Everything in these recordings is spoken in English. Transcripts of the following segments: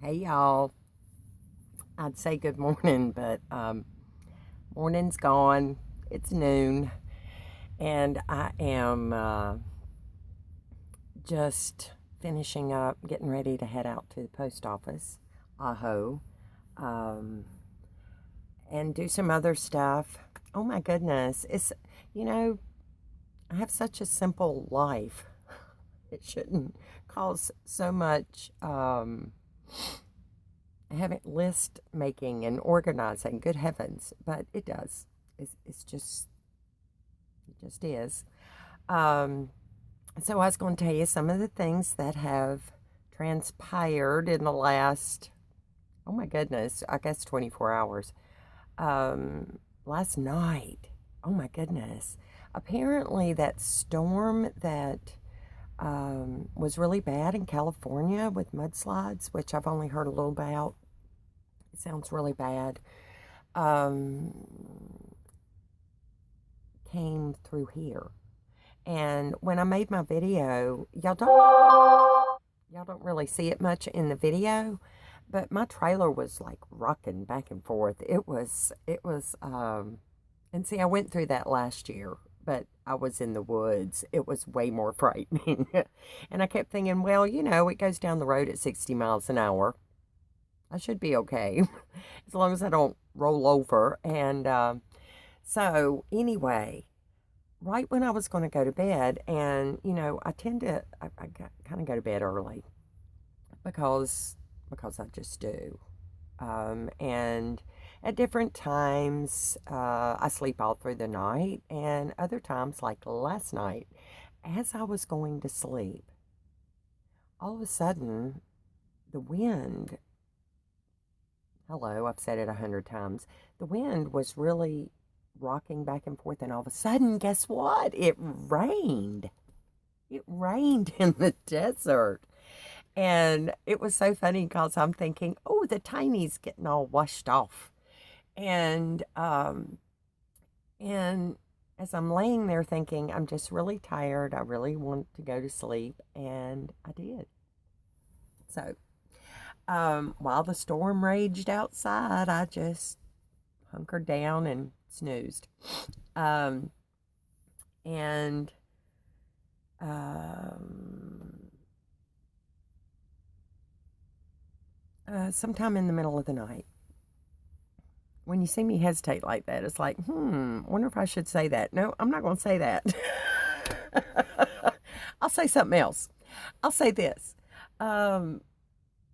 Hey y'all, I'd say good morning, but morning's gone. It's noon, and I am just finishing up, getting ready to head out to the post office, aho, um, and do some other stuff. Oh my goodness, you know, I have such a simple life. It shouldn't cause so much. Having list making and organizing, good heavens, but it does. It's just, it just is. Um, so I was going to tell you some of the things that have transpired in the last, oh my goodness, I guess 24 hours. Last night, oh my goodness, apparently that storm that was really bad in California with mudslides, which I've only heard a little about. It sounds really bad. Um, Came through here. And when I made my video, y'all don't really see it much in the video, but my trailer was like rocking back and forth. And see, I went through that last year, but I was in the woods. It was way more frightening. And I kept thinking, well, it goes down the road at 60 miles an hour. I should be okay as long as I don't roll over. And so, anyway, right when I was going to go to bed, and I tend to, I kind of go to bed early because I just do. And at different times, I sleep all through the night, and other times, like last night, as I was going to sleep, all of a sudden, the wind, hello, I've said it 100 times, the wind was really rocking back and forth, and all of a sudden, guess what? It rained. It rained in the desert. And it was so funny because I'm thinking, oh, the tiny's getting all washed off. And and as I'm laying there thinking, I'm just really tired. I really want to go to sleep, and I did. So while the storm raged outside, I just hunkered down and snoozed. Um, and sometime in the middle of the night, when you see me hesitate like that, it's like, wonder if I should say that. No, I'm not going to say that. I'll say something else. I'll say this. Um,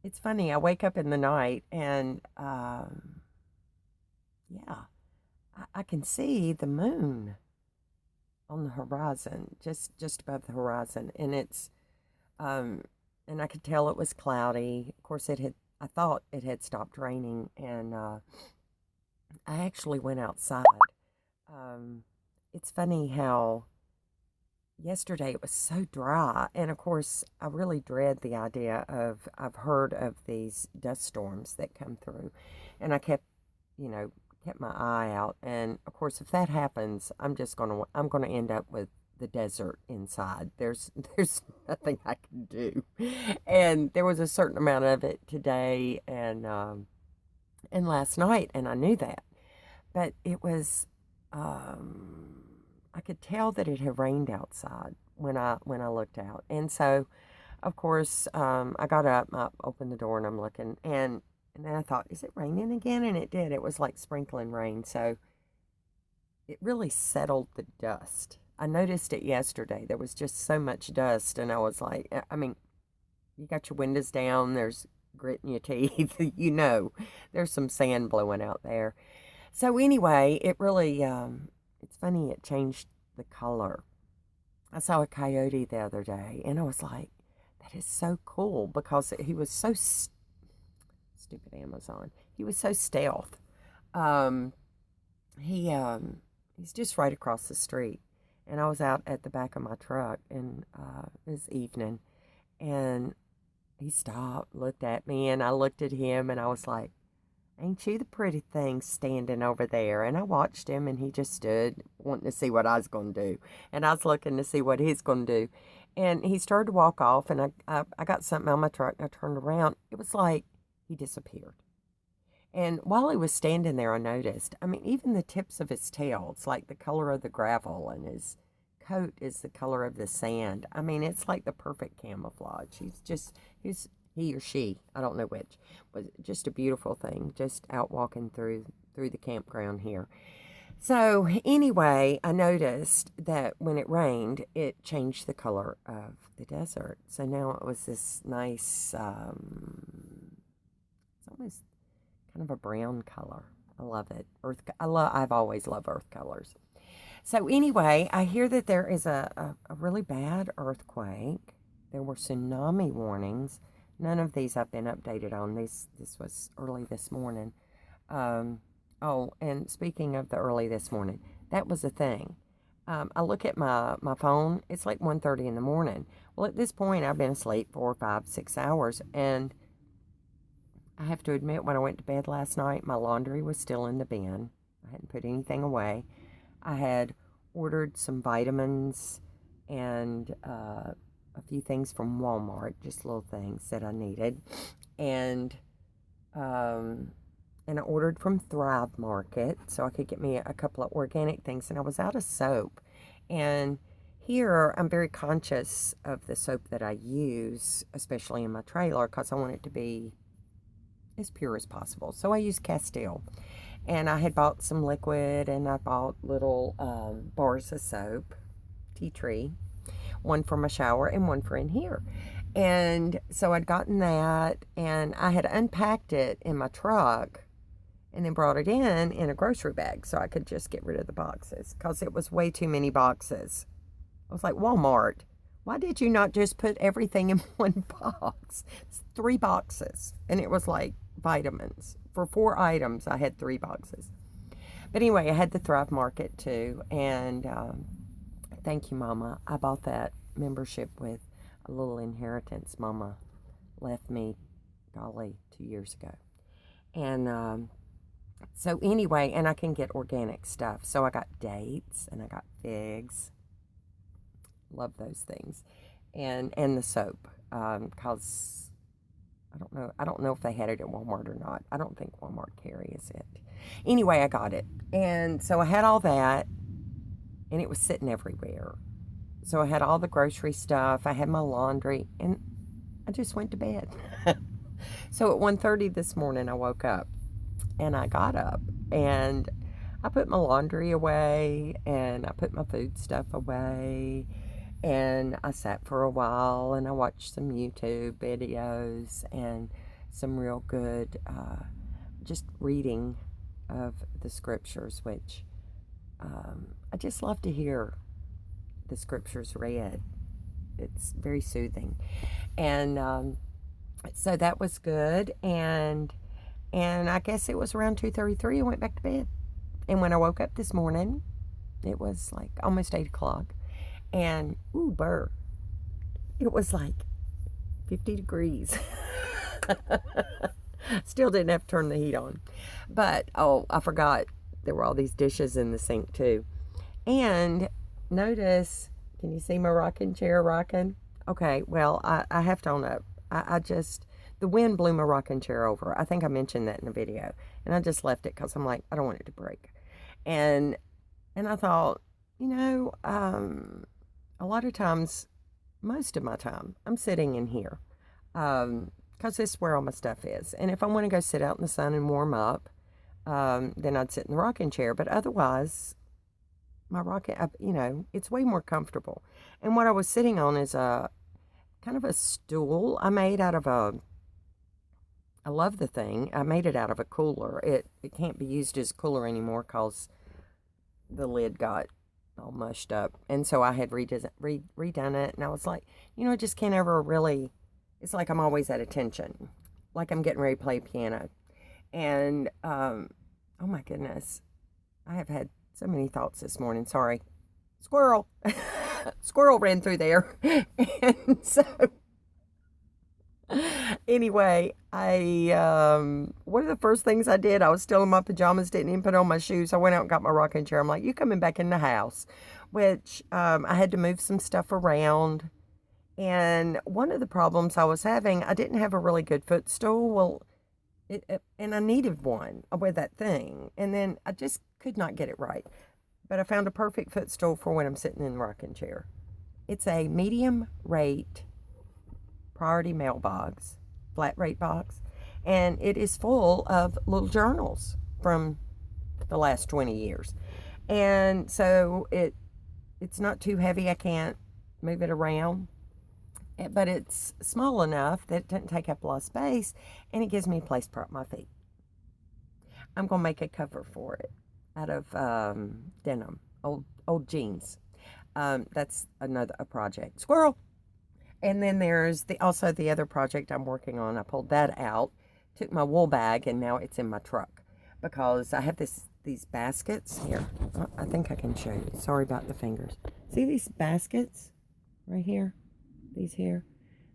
it's funny. I wake up in the night and, yeah, I can see the moon on the horizon, just above the horizon, and um, and I could tell it was cloudy. Of course, I thought it had stopped raining, and I actually went outside. Um, it's funny how yesterday it was so dry, and of course, I really dread the idea of, I've heard of these dust storms that come through, and I you know, kept my eye out, and of course, if that happens, I'm gonna end up with the desert inside. There's nothing I can do, and there was a certain amount of it today, and last night, and I knew that. But it was, I could tell that it had rained outside when I looked out, and so, of course, I got up, I opened the door, and I'm looking, and then I thought, is it raining again? And it did. It was like sprinkling rain, so it really settled the dust. I noticed it yesterday. There was just so much dust, and I was like, I mean, you got your windows down. There's grit in your teeth. There's some sand blowing out there. So anyway, it really, it's funny, it changed the color. I saw a coyote the other day, and I was like, that is so cool because he was so stupid Amazon. He was so stealth. Um, he's just right across the street, and I was out at the back of my truck, and it was evening, and he stopped, looked at me, and I looked at him, and I was like, ain't you the pretty thing standing over there? And I watched him, and he just stood wanting to see what I was going to do. And I was looking to see what he's going to do. And he started to walk off, and I got something out of my truck, and I turned around. It was like he disappeared. And while he was standing there, I noticed, I mean, even the tips of his tail, it's like the color of the gravel, and his coat is the color of the sand. I mean, it's like the perfect camouflage. He or she, I don't know which, was just a beautiful thing, just out walking through the campground here. So anyway, I noticed that when it rained, it changed the color of the desert. So now it was this nice, it's almost kind of a brown color. I love it. I've always loved earth colors. So anyway, I hear that there is a really bad earthquake. There were tsunami warnings. None of these I've been updated on. This was early this morning. Oh, and speaking of the early this morning, that was a thing. I look at my phone. It's like 1:30 in the morning. Well, at this point, I've been asleep 4, 5, 6 hours, and I have to admit, when I went to bed last night, my laundry was still in the bin. I hadn't put anything away. I had ordered some vitamins and a few things from Walmart, just little things that I needed, and I ordered from Thrive Market so I could get me a couple of organic things, and I was out of soap. And here I'm very conscious of the soap that I use, especially in my trailer, because I want it to be as pure as possible. So I use Castile, and I had bought some liquid, and I bought little bars of soap, tea tree, one for my shower and one for in here. And so I'd gotten that, and I had unpacked it in my truck and then brought it in a grocery bag so I could just get rid of the boxes, because it was way too many boxes. I was like, Walmart, why did you not just put everything in one box? It's 3 boxes, and it was like vitamins. For 4 items, I had 3 boxes. But anyway, I had the Thrive Market too, and thank you, Mama. I bought that membership with a little inheritance Mama left me, golly, 2 years ago. And so anyway, and I can get organic stuff. So I got dates, and I got figs. Love those things. And the soap, because I don't know if they had it at Walmart or not. I don't think Walmart carries it. Anyway, I got it. And so I had all that, and it was sitting everywhere. So I had all the grocery stuff. I had my laundry, and I just went to bed. So at 1:30 this morning, I woke up, and I got up, and I put my laundry away, and I put my food stuff away, and I sat for a while, and I watched some YouTube videos and some real good just reading of the scriptures, which I just love to hear the scriptures read. It's very soothing. And so that was good, and I guess it was around 2:33 I went back to bed. And when I woke up this morning, it was like almost 8 o'clock. And, ooh, burr, it was like 50 degrees. Still didn't have to turn the heat on. But, oh, I forgot there were all these dishes in the sink too. And notice, can you see my rocking chair rocking? Okay, well, I have to own up. The wind blew my rocking chair over. I think I mentioned that in the video. And I just left it because I'm like, I don't want it to break. And I thought, a lot of times, most of my time, I'm sitting in here. Because this is where all my stuff is. And if I want to go sit out in the sun and warm up, then I'd sit in the rocking chair. But otherwise, my rocking, it's way more comfortable. And what I was sitting on is a kind of a stool I made out of I love the thing. I made it out of a cooler. It can't be used as a cooler anymore because the lid got all mushed up. And so I had redone it. And I was like, I just can't ever really, it's like I'm always at attention. Like I'm getting ready to play piano. And, oh my goodness. I have had so many thoughts this morning. Sorry. Squirrel. Squirrel ran through there. And so, anyway, one of the first things I did, I was still in my pajamas, didn't even put on my shoes. I went out and got my rocking chair. I'm like, you coming back in the house? Which, I had to move some stuff around. And one of the problems I was having, I didn't have a really good footstool. Well, And I needed one with that thing. And then I just could not get it right. But I found a perfect footstool for when I'm sitting in the rocking chair. It's a medium rate priority mailbox, flat rate box, and it is full of little journals from the last 20 years. And so it's not too heavy. I can't move it around, but it's small enough that it doesn't take up a lot of space, and it gives me a place to prop my feet. I'm going to make a cover for it out of denim, old jeans. That's a project. Squirrel! And then there's also the other project I'm working on. I pulled that out, took my wool bag, and now it's in my truck because I have these baskets here. I think I can show you. Sorry about the fingers. See these baskets right here? These here.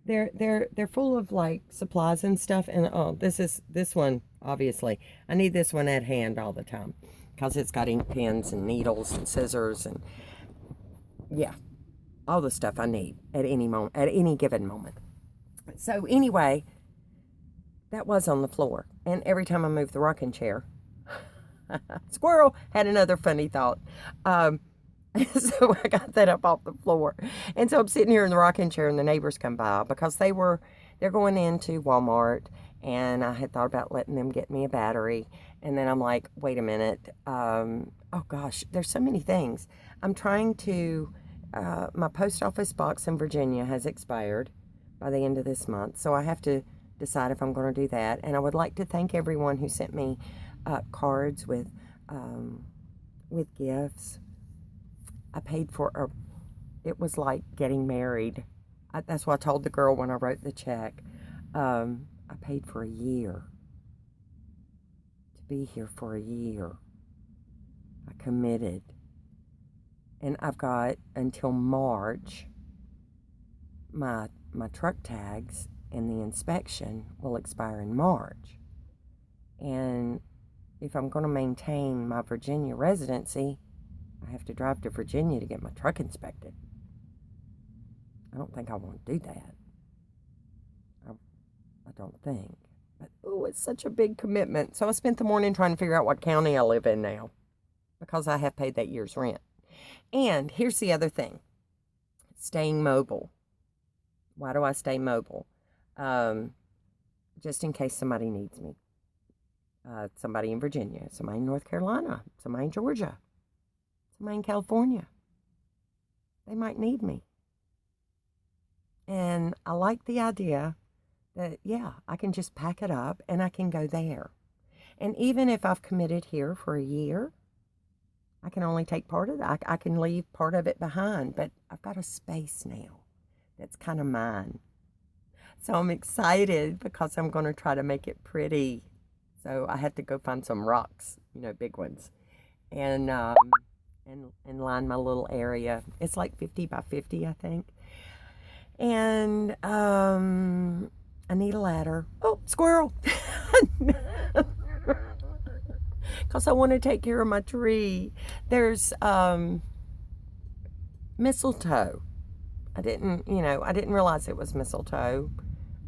They're full of like supplies and stuff. And this one, obviously. I need this one at hand all the time because it's got ink pens and needles and scissors and yeah, all the stuff I need at any given moment. So anyway, that was on the floor. And every time I moved the rocking chair, Squirrel had another funny thought. So I got that up off the floor. And so I'm sitting here in the rocking chair and the neighbors come by because they're going into Walmart, and I had thought about letting them get me a battery. And then I'm like, wait a minute. Oh gosh, there's so many things. I'm trying to, my post office box in Virginia has expired by the end of this month. So I have to decide if I'm going to do that. And I would like to thank everyone who sent me cards with gifts. I paid for it was like getting married. That's what I told the girl when I wrote the check. I paid for a year to be here for a year. I committed. And I've got until March. My truck tags and the inspection will expire in March. And if I'm going to maintain my Virginia residency, I have to drive to Virginia to get my truck inspected. I don't think I want to do that. I don't think. But, it's such a big commitment. So I spent the morning trying to figure out what county I live in now because I have paid that year's rent. And here's the other thing. Staying mobile. Why do I stay mobile? Just in case somebody needs me. Somebody in Virginia, somebody in North Carolina, somebody in Georgia, somebody in California. They might need me. And I like the idea that, yeah, I can just pack it up and I can go there. And even if I've committed here for a year, I can only take part of it. I can leave part of it behind, but I've got a space now that's kind of mine. So I'm excited because I'm going to try to make it pretty. So I had to go find some rocks, big ones, and line my little area. It's like 50 by 50, I think. And I need a ladder. Oh, squirrel! Because I want to take care of my tree. There's mistletoe. I didn't realize it was mistletoe.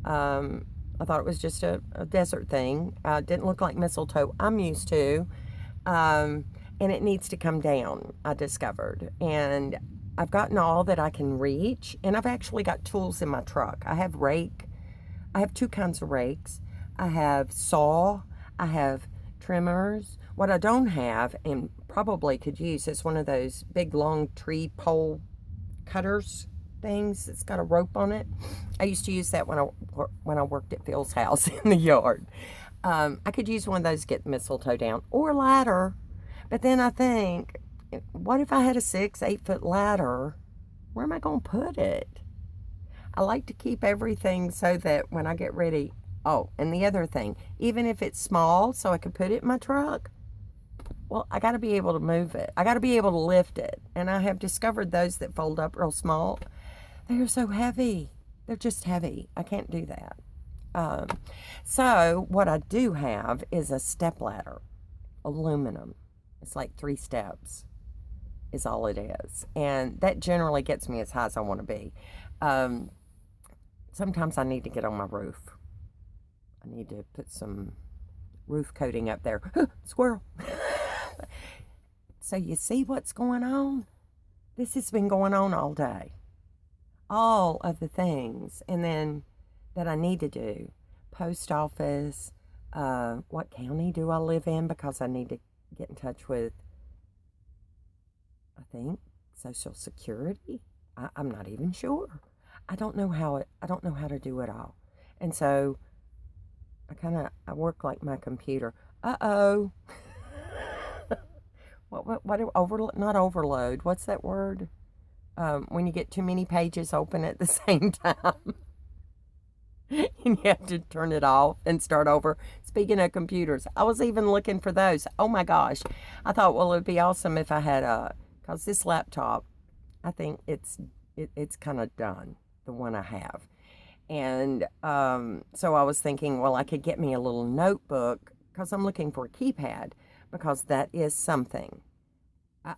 I thought it was just a desert thing. It didn't look like mistletoe I'm used to. And it needs to come down, I discovered. And I've gotten all that I can reach. And I've actually got tools in my truck. I have rake. I have two kinds of rakes. I have saw. I have trimmers. What I don't have, and probably could use, is one of those big long tree pole cutters things that's got a rope on it. I used to use that when I worked at Phil's house in the yard. I could use one of those to get mistletoe down, or a ladder. But then I think, what if I had a 6-8 foot ladder? Where am I going to put it? I like to keep everything so that when I get ready. Oh, and the other thing, even if it's small, so I could put it in my truck, well, I got to be able to move it. I got to be able to lift it. And I have discovered those that fold up real small. They're so heavy. They're just heavy. I can't do that. So what I do have is a step ladder, aluminum. It's like 3 steps is all it is. And that generally gets me as high as I want to be. Sometimes I need to get on my roof. I need to put some roof coating up there. Squirrel. So you see what's going on? This has been going on all day. All of the things, and then that I need to do. Post office. What county do I live in? Because I need to get in touch with, I think, Social Security. I'm not even sure. I don't know how to do it all. And so I work like my computer. Uh-oh. Not overload. What's that word? When you get too many pages open at the same time. And you have to turn it off and start over. Speaking of computers, I was even looking for those. Oh my gosh. I thought, well, it would be awesome if I had because this laptop, I think it's kind of done, the one I have. And so I was thinking, well, I could get me a little notebook because I'm looking for a keypad, because that is something.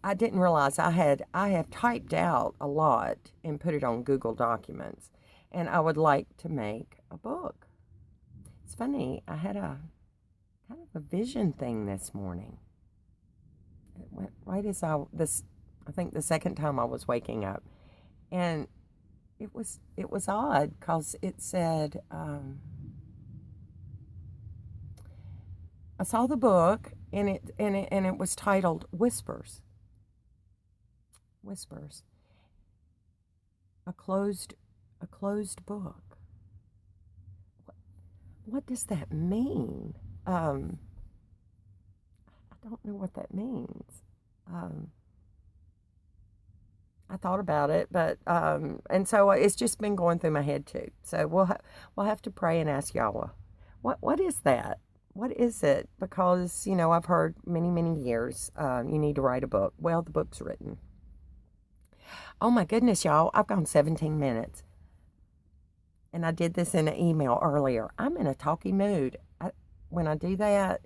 I didn't realize I have typed out a lot and put it on Google Documents, and I would like to make a book. It's funny, I had a kind of a vision thing this morning. It went right as I think the second time I was waking up, and it was odd because it said, I saw the book and it was titled Whispers. A closed book. What does that mean? I don't know what that means. I thought about it, but and so it's just been going through my head too. So we'll have to pray and ask Yahweh. What is that? What is it? Because I've heard many years you need to write a book. Well, the book's written. Oh my goodness, y'all! I've gone 17 minutes, and I did this in an email earlier. I'm in a talky mood. When I do that,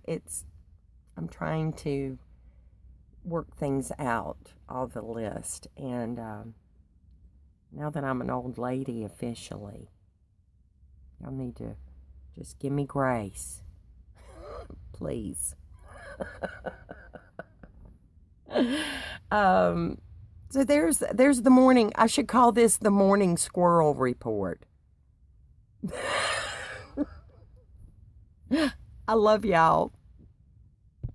I'm trying to work things out, all the list, and now that I'm an old lady officially, y'all need to just give me grace, please. So there's the morning. I should call this the morning squirrel report. I love y'all.